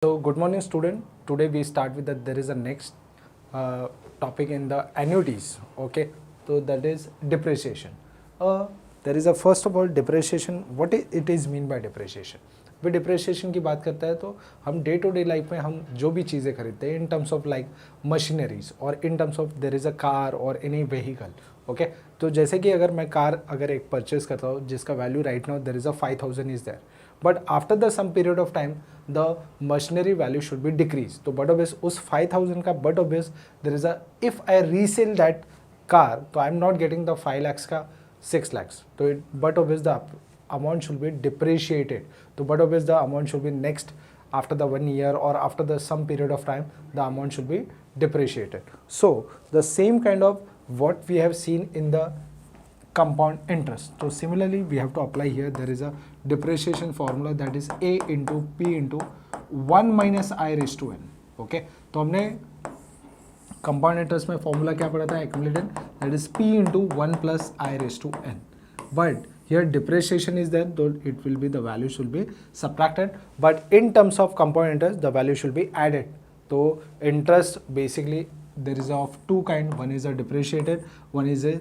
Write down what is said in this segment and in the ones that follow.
So good morning student. Today we start with there is a next topic in the annuities. Okay, so that is depreciation. There is a first of all depreciation. What it is mean by depreciation? भी depreciation की बात करता है तो हम day to day life में हम जो भी चीज़ें खरीदते हैं in terms of like machineries और in terms of there is a car और एनी व्हीकल. ओके, तो जैसे कि अगर मैं कार अगर एक परचेज करता हूँ जिसका value right now there is a 5,000 is there, but after the some period of time the machinery value should be decrease. तो बट ऑब्वियस उस 5,000 का but obvious there is a if I resell that car तो I am not getting the 5 lakhs का 6 lakhs. तो it but obvious the amount should be depreciated. So but obviously the amount should be next after the 1 year or after the some period of time the amount should be depreciated. So the same kind of what we have seen in the compound interest. So similarly we have to apply here. There is a depreciation formula that is a into p into 1 minus I raised to n. Okay, तो हमने compound interest में formula क्या पढ़ा था? Accumulated, that is p into 1 plus I raised to n. But here depreciation is there, though it will be the value should be subtracted, but in terms of compound interest the value should be added. So interest basically there is of two kind, one is a depreciated, one is a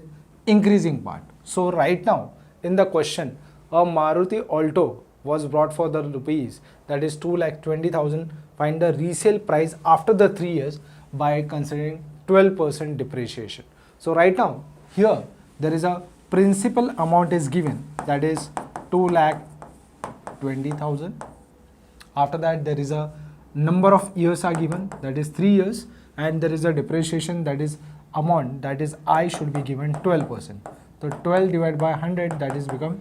increasing part. So right now in the question a Maruti Alto was brought for the rupees that is 2,20,000. Find the resale price after the 3 years by considering 12% depreciation. So right now here there is a principal amount is given that is 2,20,000. After that there is a number of years are given that is 3 years, and there is a depreciation that is amount that is I should be given 12%. So 12 divided by 100 that is become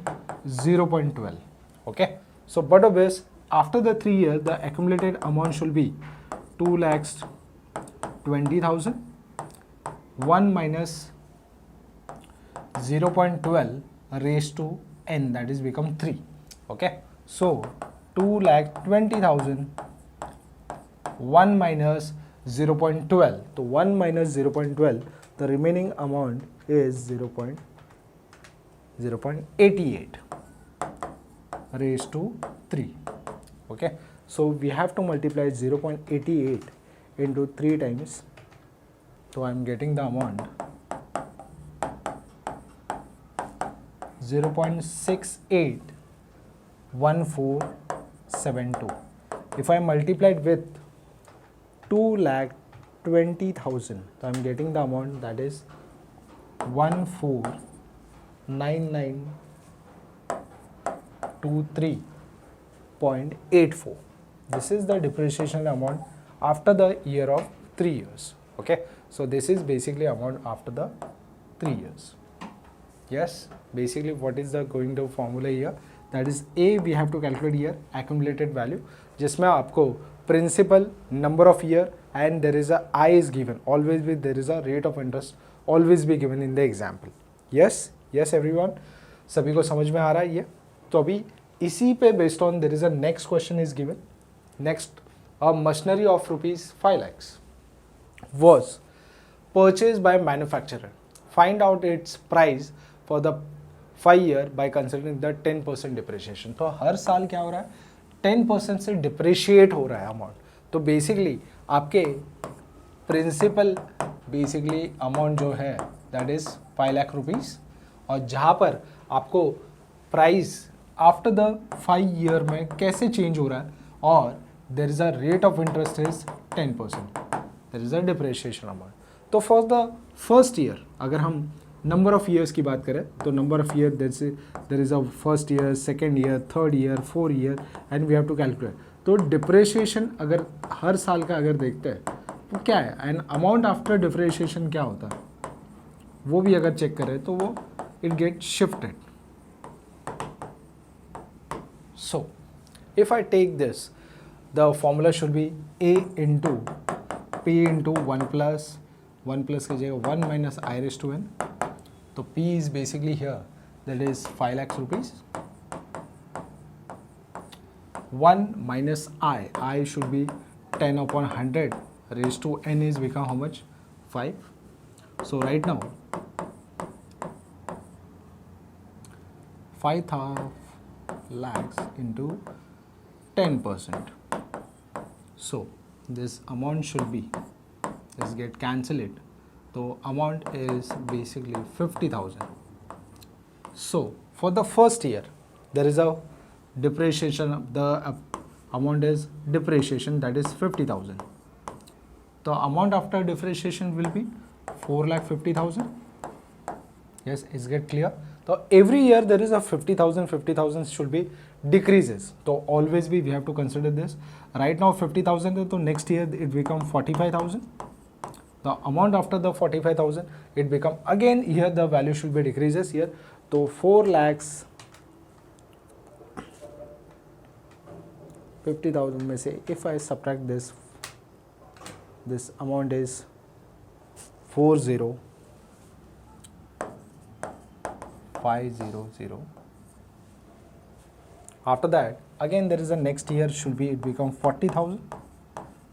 0.12. Okay, so but obvious after the 3 years the accumulated amount should be 2,20,000 1 minus 0.12 raised to n that is become 3. Okay, so 2,20,000 1 minus 0.12, so 1 minus 0.12 the remaining amount is 0.88 raised to 3. Okay, so we have to multiply 0.88 into 3 times, so I am getting the amount 0.681472. If I multiply it with 2,20,000, so I am getting the amount that is 149923.84. This is the depreciation amount after the year of 3 years. Okay, so this is basically amount after the 3 years. Yes, basically what is the going to formula here, that is A we have to calculate here accumulated value जिसमें आपको principal, number of year and there is a I is given, always be there is a rate of interest always be given in the example. Yes, yes everyone, सभी को समझ में आ रहा है ये? तो अभी इसी पे based on there is a next question is given. Next, a machinery of rupees 5 lakhs was purchased by manufacturer. Find out its price for the 5 year by considering the 10% depreciation. तो हर साल क्या हो रहा है, 10% से डिप्रिशिएट हो रहा है अमाउंट. तो बेसिकली आपके प्रिंसिपल बेसिकली अमाउंट जो है दैट इज 5 लाख रुपीज़, और जहाँ पर आपको प्राइस आफ्टर द 5 ईयर में कैसे चेंज हो रहा है, और there is a rate of interest is 10%, there is a depreciation amount. तो फॉर द फर्स्ट ईयर अगर हम नंबर ऑफ ईयर्स की बात करें तो number of year there is a first year, second year, third year, 4 year and we have to calculate. तो depreciation अगर हर साल का अगर देखते हैं तो क्या है, एंड अमाउंट आफ्टर डिप्रिशिएशन क्या होता है वो भी अगर चेक करें तो वो it get shifted. So if I take this the formula should be a into P into 1 plus की जगह 1 minus i raise to n. तो P is basically here, that is 5 lakhs rupees. 1 minus I should be 10 upon 100 raised to n is become how much? 5. So right now 5 lakhs into 10%. So this amount should be, let's get cancel it. So amount is basically 50,000. So for the first year, there is a depreciation. The amount is depreciation, that is 50,000. The amount after depreciation will be 4,50,000. Yes, is get clear? So every year there is a 50,000. 50,000 should be decreases. So always be we have to consider this. Right now 50,000. So next year it become 45,000. The amount after the 45,000 it become again here the value should be decreases here. So 4,50,000 में से if I subtract this amount is 40,500. After that again there is a next year should be it become 40,000.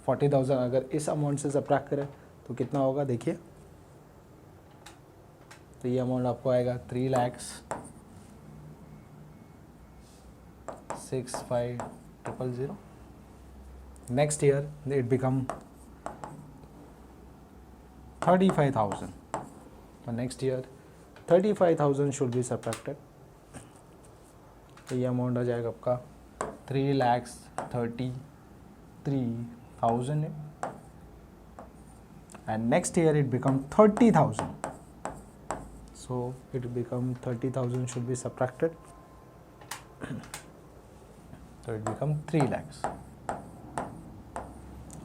40,000 अगर इस amount से subtract करें तो कितना होगा देखिए, तो ये अमाउंट आपको आएगा 3,65,000. Next year it become 35,000. तो next year 35,000 should be subtracted. तो ये अमाउंट आ जाएगा आपका 3,33,000 है. And next year it become 30,000. So it become 30,000 should be subtracted. So it become 3 lakhs.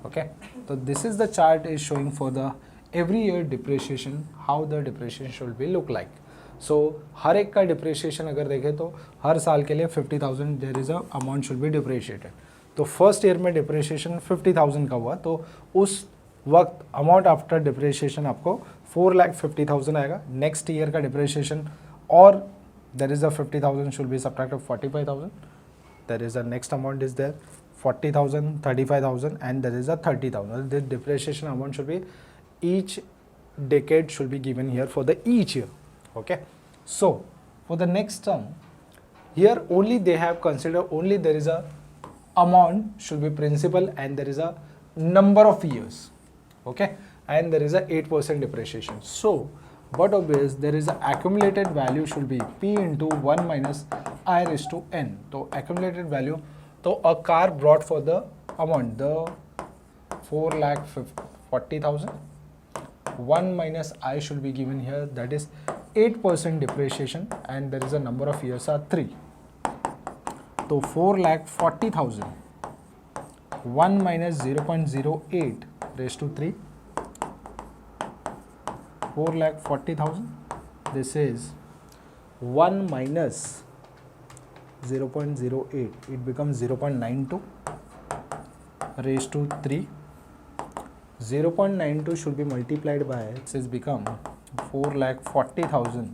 Okay. So this is the chart is showing for the every year depreciation, how the depreciation should be look like. So हर एक का depreciation अगर देखें तो हर साल के लिए 50,000 there is a amount should be depreciated. तो first year में depreciation 50,000 का हुआ तो उस वक्त अमाउंट आफ्टर डिप्रिसिएशन आपको 4,50,000 आएगा. नेक्स्ट ईयर का डिप्रिसिएशन और there is a 50,000 should be subtracted 45,000. There is a next amount is there 40,000, 35,000 and there is a 30,000. This depreciation amount should be each decade should be given here for the each year. Okay, so for the next term here only they have considered only there is a amount should be principal and there is a number of years. Okay, and there is a 8% depreciation. So but obvious there is a accumulated value should be P into 1 minus I raised to n. So accumulated value, so a car brought for the amount the 4,40,000. 1 minus I should be given here, that is 8% depreciation and there is a number of years are 3. So 4,40,000. 1 minus 0.08 raised to 3. 4,40,000. This is 1 minus 0.08. It becomes 0.92 raised to 3. 0.92 should be multiplied by, this is become 4,40,000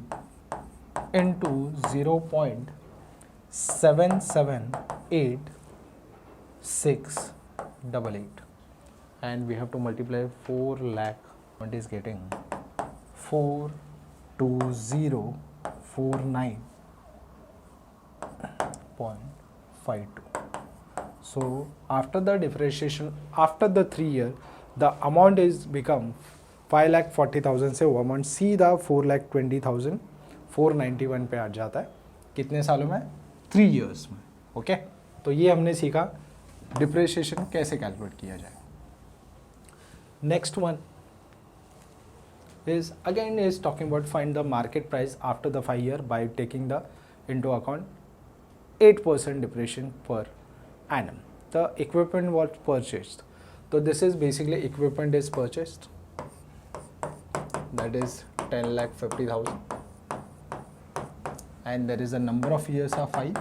into 0.778688 and we have to multiply 4 lakh. What is getting 42049.52. So after the depreciation after the 3 year the amount is become 5,40,000 से वो amount सीधा 4,20,491 पे आ जाता है. कितने सालों में? 3 years में. ओके, तो ये हमने सीखा डिप्रिसिएशन कैसे कैलकुलेट किया जाए. Next one is again is talking about find the market price after the 5 year by taking the into account 8% depreciation per annum. The equipment was purchased. So this is basically equipment is purchased, that is 10,50,000 and there is a number of years are 5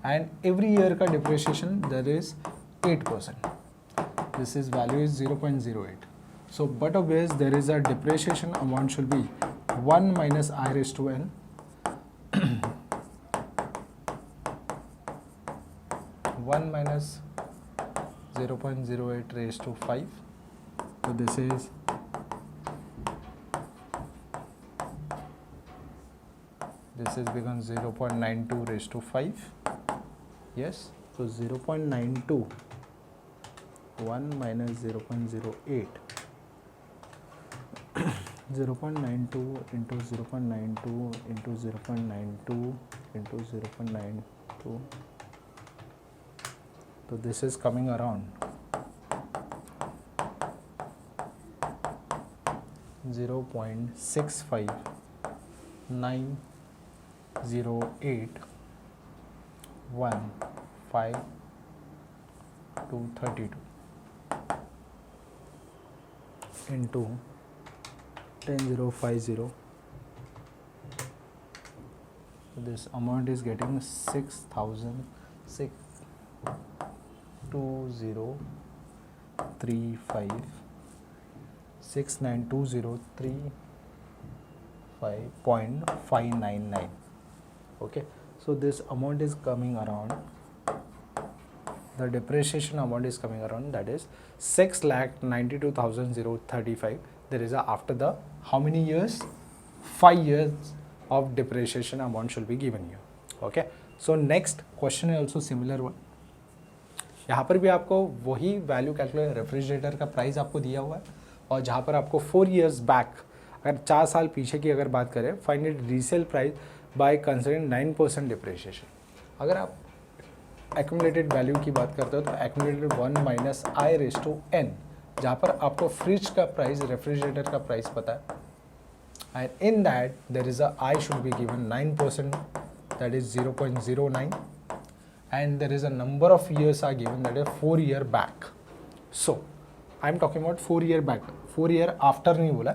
and every year ka depreciation there is 8%. This is value is 0.08. So but obvious there is a depreciation amount should be 1 minus I raised to n one minus 0.08 raised to 5. So this is becomes 0.92 raised to 5. Yes, so 0.92 1 minus 0.08 0.92 into 0.92 into 0.92 into 0.92, so this is coming around 0.6590815 into 10050. So this amount is getting 6,92035 okay. So this amount is coming around, the depreciation amount is coming around, that is 6,92,035. there is a, after the how many years, 5 years of depreciation amount should be given here. okay. So next question is also similar one. यहाँ पर भी आपको वही value calculate, refrigerator का price आपको दिया हुआ है, और जहाँ पर आपको 4 years बैक, अगर 4 साल पीछे की अगर बात करें, find it resale price by considering 9% depreciation. अगर आप एक्यूमुलेटेड वैल्यू की बात करते हो तो accumulated 1 minus i raise to n, जहाँ पर आपको फ्रिज का प्राइस, रेफ्रिजरेटर का प्राइस पता है, and in that there is a i should be given 9%, that is 0.09, and there is a number of years are given, that is 4 year back. So I am talking about 4 year back, 4 year after नहीं बोला,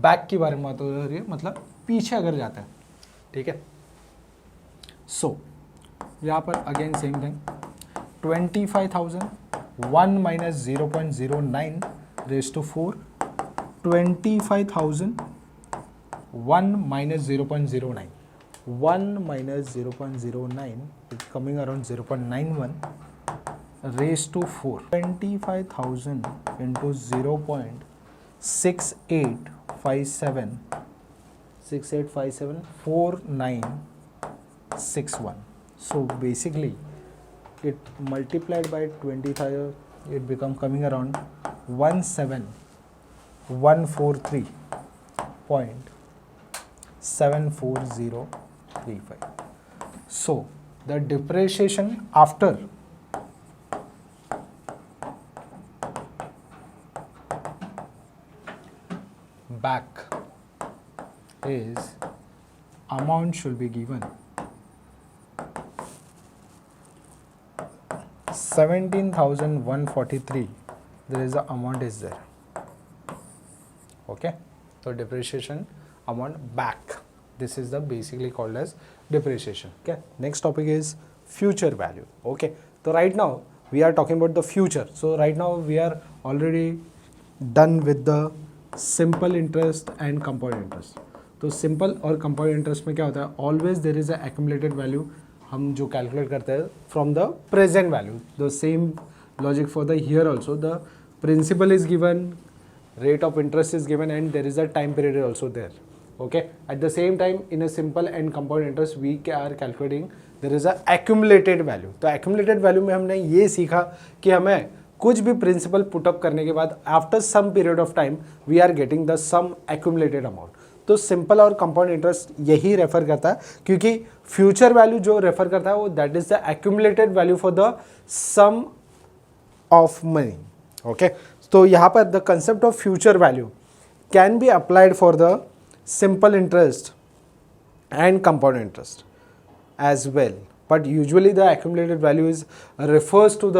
back की बारे में बात हो रही है, मतलब पीछे अगर जाता है, ठीक है. So यहाँ पर again same thing, 25,000, 1 minus 0.09 raised to 4, 25,000, 1 minus 0.09, 1 minus 0.09 is coming around 0.91 raised to 4. 25,000 into 0.6857 4961. So basically it multiplied by 20,000, it become coming around 17,143.74035. So the depreciation after back is, amount should be given 17,143. there is a amount is there. Okay, so depreciation amount back, this is the basically called as depreciation. Okay, next topic is future value. Okay, so right now we are talking about the future. So right now we are already done with the simple interest and compound interest. तो simple और compound interest में क्या होता है, always there is a accumulated value, हम जो calculate करते हैं from the present value. The same logic for the here also, the principal is given, rate of interest is given, and there is a time period also there. Okay, at the same time in a simple and compound interest we are calculating there is a accumulated value. तो accumulated value में हमने ये सीखा कि हमें कुछ भी principal put up करने के बाद after some period of time we are getting the sum accumulated amount. तो सिंपल और कंपाउंड इंटरेस्ट यही रेफर करता है, क्योंकि फ्यूचर वैल्यू जो रेफर करता है वो that is the accumulated value for the sum of money. Okay, तो यहाँ पर the concept of future value can be applied for the simple interest and compound interest as well, but usually the accumulated value is refers to the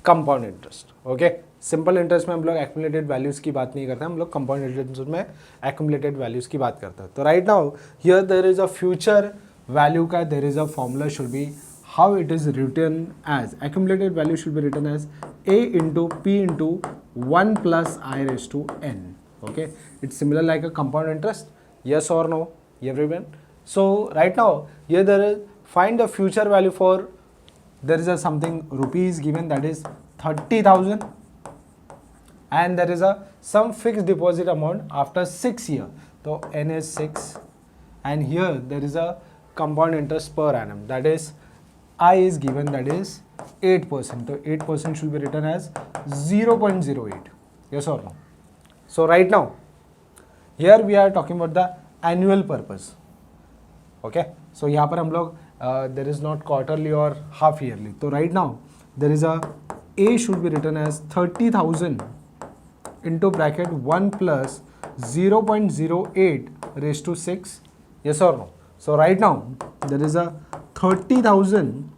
compound interest. Okay, simple interest में हम लोग accumulated values की बात नहीं करते, हम लोग compound interest में एक्यूमुलेटेड वैल्यूज की बात करते हैं. तो right now here there is a future value का there is a formula should be how it is written as, accumulated value should be written as a into p into 1 plus I raised to n. Okay, it's similar like a compound interest, yes or no everyone. So right now here there is, find the future value for, there is a something rupees given, that is 30,000, and there is a some fixed deposit amount after 6 years, so n is 6, and here there is a compound interest per annum, that is I is given, that is 8%. So 8% should be written as 0.08. Yes or no? So right now, here we are talking about the annual purpose. Okay. So यहाँ पर हम लोग there is not quarterly or half yearly. So right now there is a A should be written as 30,000 into bracket 1 plus 0.08 raised to 6. Yes or no? So right now there is a 30,000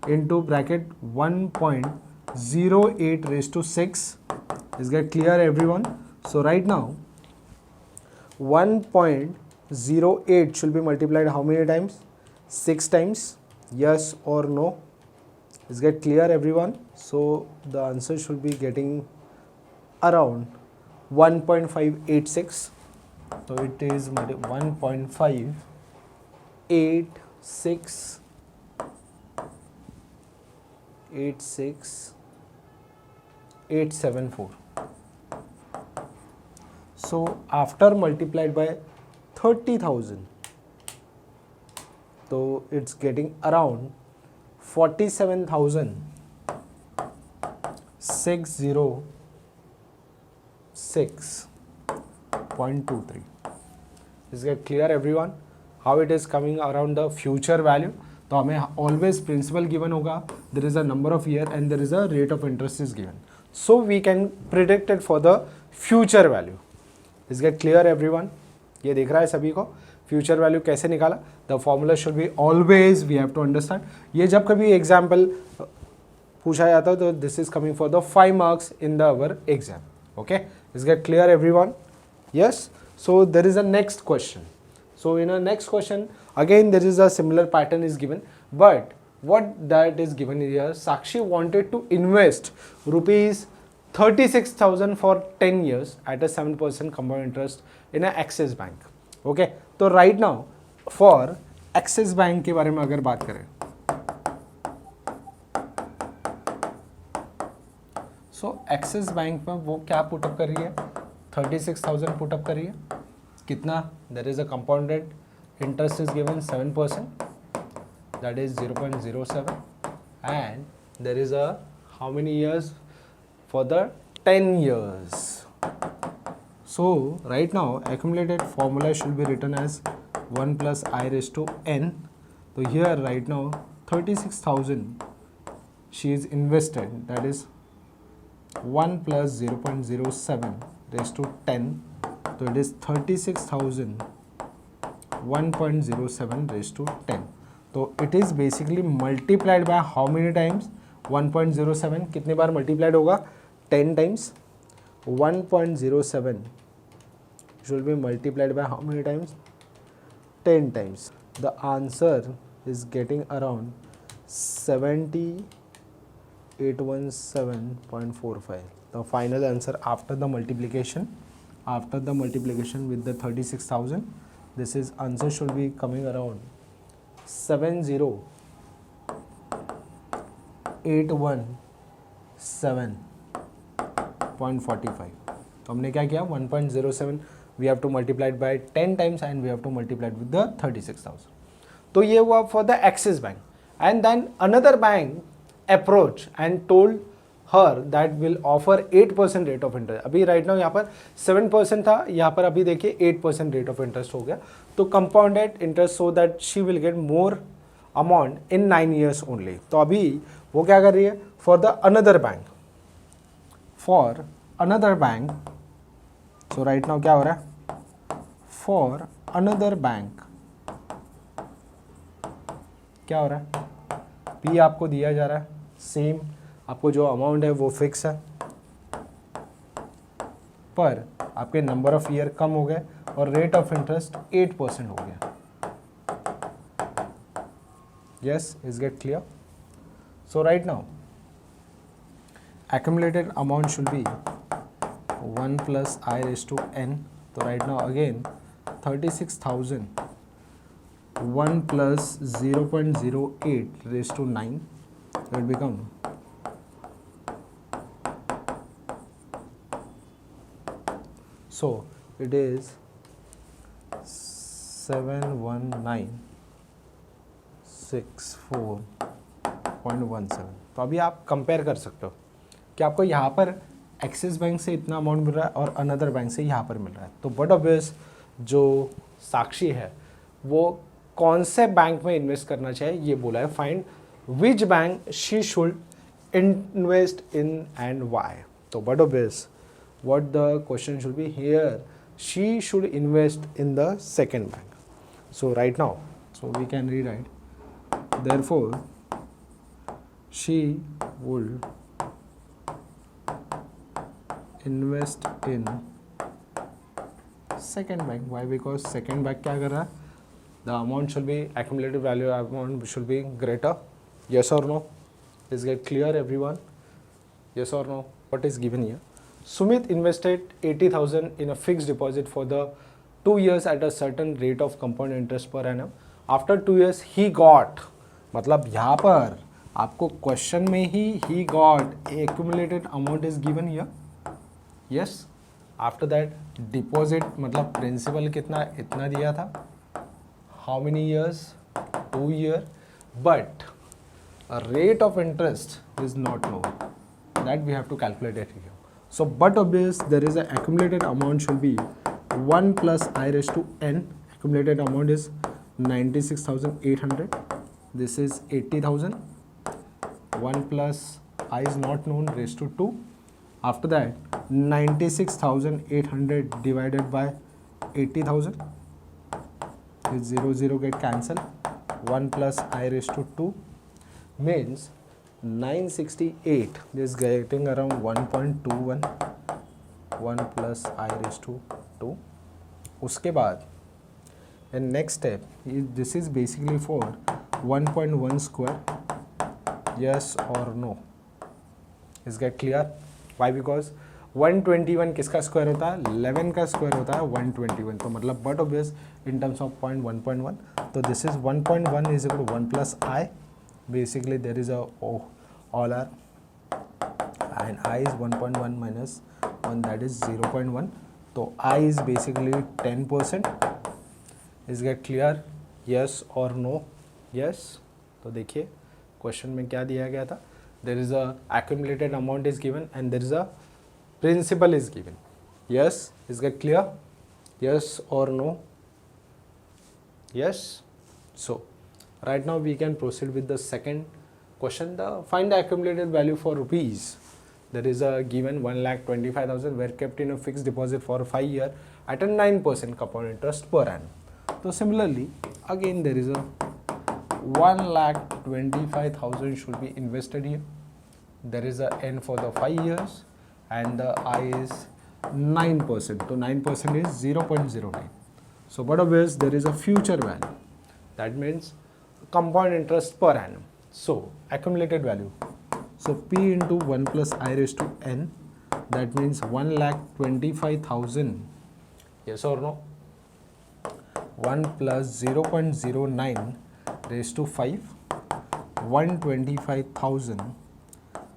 into bracket 1.08 raised to 6. Is that clear, everyone? So right now 1.08 should be multiplied how many times? 6 times. Yes or no? Is that clear, everyone? So the answer should be getting around 1.586. So it is 1.586,874. So after multiplied by 30,000, so it's getting around 47,606.23. Is it clear, everyone? How it is coming around the future value? तो हमें always principal given होगा, there is a number of year and there is a rate of interest is given. So we can predict it for the future value. Is it clear, everyone? ये दिख रहा है सभी को? Future value कैसे निकाला? The formula should be always we have to understand. ये जब कभी एग्जाम्पल पूछा जाता है तो this is coming for the 5 marks in the our exam. Okay, is get clear, everyone? Yes. So there is a next question. So in a next question, again there is a similar pattern is given, but what that is given here, Sakshi wanted to invest rupees 36,000 for 10 years at a 7% compound interest in a Axis Bank. Okay, तो right now for Axis Bank के बारे में अगर बात करें, so Axis Bank में वो क्या पुटअप कर रही है? 36,000 पुटअप कर रही है. कितना? There is a compounded interest is given 7%, that is 0.07, and there is a how many years? For the 10 years. So right now accumulated formula should be written as 1 plus I raised to n. So here right now 36,000 she is invested, that is 1 plus 0.07 raised to 10. So it is 36,000 1.07 raised to 10. So it is basically multiplied by how many times? 1.07 कितने बार multiplied होगा? 10 times. 1.07 should be multiplied by how many times? 10 times. The answer is getting around 7817.45. The final answer after the multiplication with the 36,000, this is answer should be coming around 70817.45. तो हमने क्या किया? 1.07 we have to multiply it by 10 times and we have to multiply it with the 36,000. तो ये हुआ for the Axis Bank. And then another bank approached and told her that will offer 8% rate of interest. अभी right now यहाँ पर 7% था, यहाँ पर अभी देखिए 8% rate of interest हो गया. तो compounded interest so that she will get more amount in 9 years only. तो अभी वो क्या कर रही है? For the another bank, so right now क्या हो रहा है? For another bank क्या हो रहा है? P आपको दिया जा रहा है सेम, आपको जो अमाउंट है वो फिक्स है, पर आपके नंबर ऑफ ईयर कम हो गए और रेट ऑफ इंटरेस्ट 8% हो गया. Yes, is get clear? So right now accumulated amount should be 1 plus I raised to n. So right now again 36,000 1 plus 0.08 raised to 9, it will become so it is 71964 0.17। तो अभी आप compare कर सकते हो कि आपको यहाँ पर एक्सिस बैंक से इतना अमाउंट मिल रहा है और अनदर बैंक से यहाँ पर मिल रहा है। तो बट ऑब्वियस जो साक्षी है वो कौन से बैंक में इन्वेस्ट करना चाहिए ये बोला है। Find which bank she should invest in and why. तो but obvious what the question should be here, she should invest in the second bank. So right now, so we can rewrite, therefore she would invest in second bank. Why? Because second bank क्या कर रहा है, the amount should be accumulated value amount should be greater. Yes or no? Is get clear everyone? Yes or no? What is given here? Sumit invested 80,000 in a fixed deposit for the 2 years at a certain rate of compound interest per annum. After 2 years he got, मतलब यहाँ पर आपको question में ही he got accumulated amount is given here. Yes. After that deposit मतलब principal कितना, इतना दिया था. How many years? 2 year. But a rate of interest is not known. That we have to calculate it here. So, but obvious there is an accumulated amount should be 1 plus I raised to n. Accumulated amount is 96,800. This is 80,000. 1 plus I is not known raised to 2. After that 96,800 divided by 80,000. This 0 0 get cancelled. 1 plus I raised to 2 means 968. This is getting around 1.21. 1 plus I raised to 2. उसके बाद and next step is this is basically for 1.1 square. Yes or no? Is get clear? Why? Because 121 किसका square होता है, 11 का square होता है 121. तो मतलब but obvious in terms of 0.1.1. तो this is 1.1 is equal to 1 plus I. Basically there is a all R and I is 1.1 minus 1, that is 0.1. तो I is basically 10%. Is get clear? Yes or no? Yes. तो देखिए question में क्या दिया गया था. There is a accumulated amount is given and there is a principal is given. Yes. Is get clear? Yes or no? Yes. So right now we can proceed with the second question. Find the accumulated value for rupees. There is a given 1,25,000 were kept in a fixed deposit for 5 years at a 9% compound interest per annum. So similarly again there is a 1,25,000 should be invested here. There is a n for the 5 years and the I is 9%. So 9% is 0.09. So but obvious there is a future value. That means compound interest per annum. So accumulated value. So P into 1 plus I raised to n. That means 1,25,000. Yes or no? 1 plus 0.09 raised to 5. 125,000.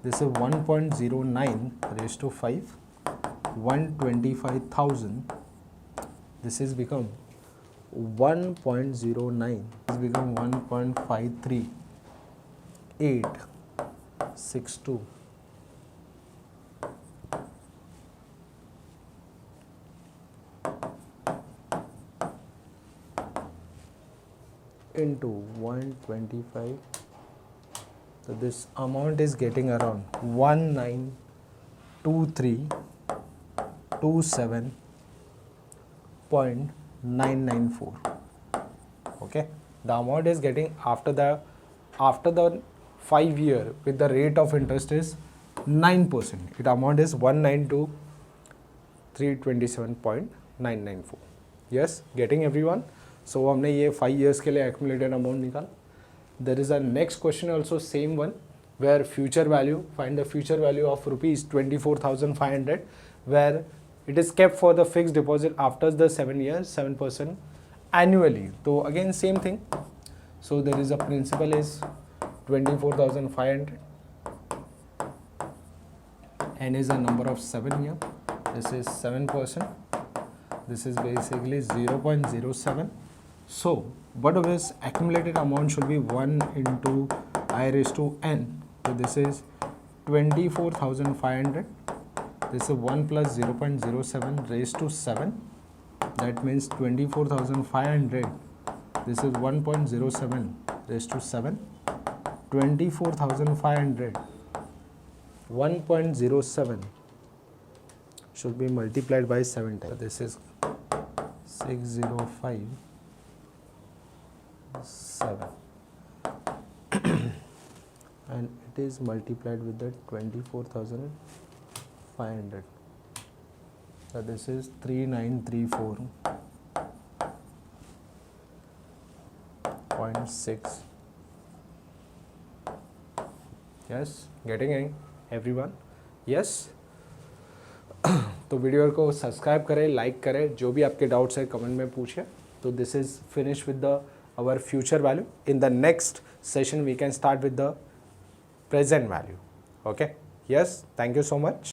This is 1.09 raised to 5. 125,000. This is become 1.09 is become 1.53862 into 125. So this amount is getting around 192327.994. Okay, the amount is getting after the 5 year with the rate of interest is 9%. It amount is 192,327.994. Yes, getting everyone. So हमने ये 5 years के लिए accumulated amount निकाल. There is a next question also same one where future value, find the future value of rupees 24,500 where it is kept for the fixed deposit after the 7 years 7% annually. So again same thing. So there is a principal is 24,500 and is a number of 7 here. This is 7%. This is basically 0.07. So, but obvious accumulated amount should be 1 into I raised to n. So this is 24,500. This is 1 plus 0.07 raised to 7. That means 24,500. This is 1.07 raised to 7. 24,500. 1.07 should be multiplied by 7 times. So this is 605 7 and it is multiplied with the 24,500. So this is 3934.6. Yes, getting it everyone? Yes. तो video को subscribe करें, like करें, जो भी आपके doubts है comment में पूछिए. तो this is finish with the our future value. In the next session we can start with the present value. Okay, yes, thank you so much.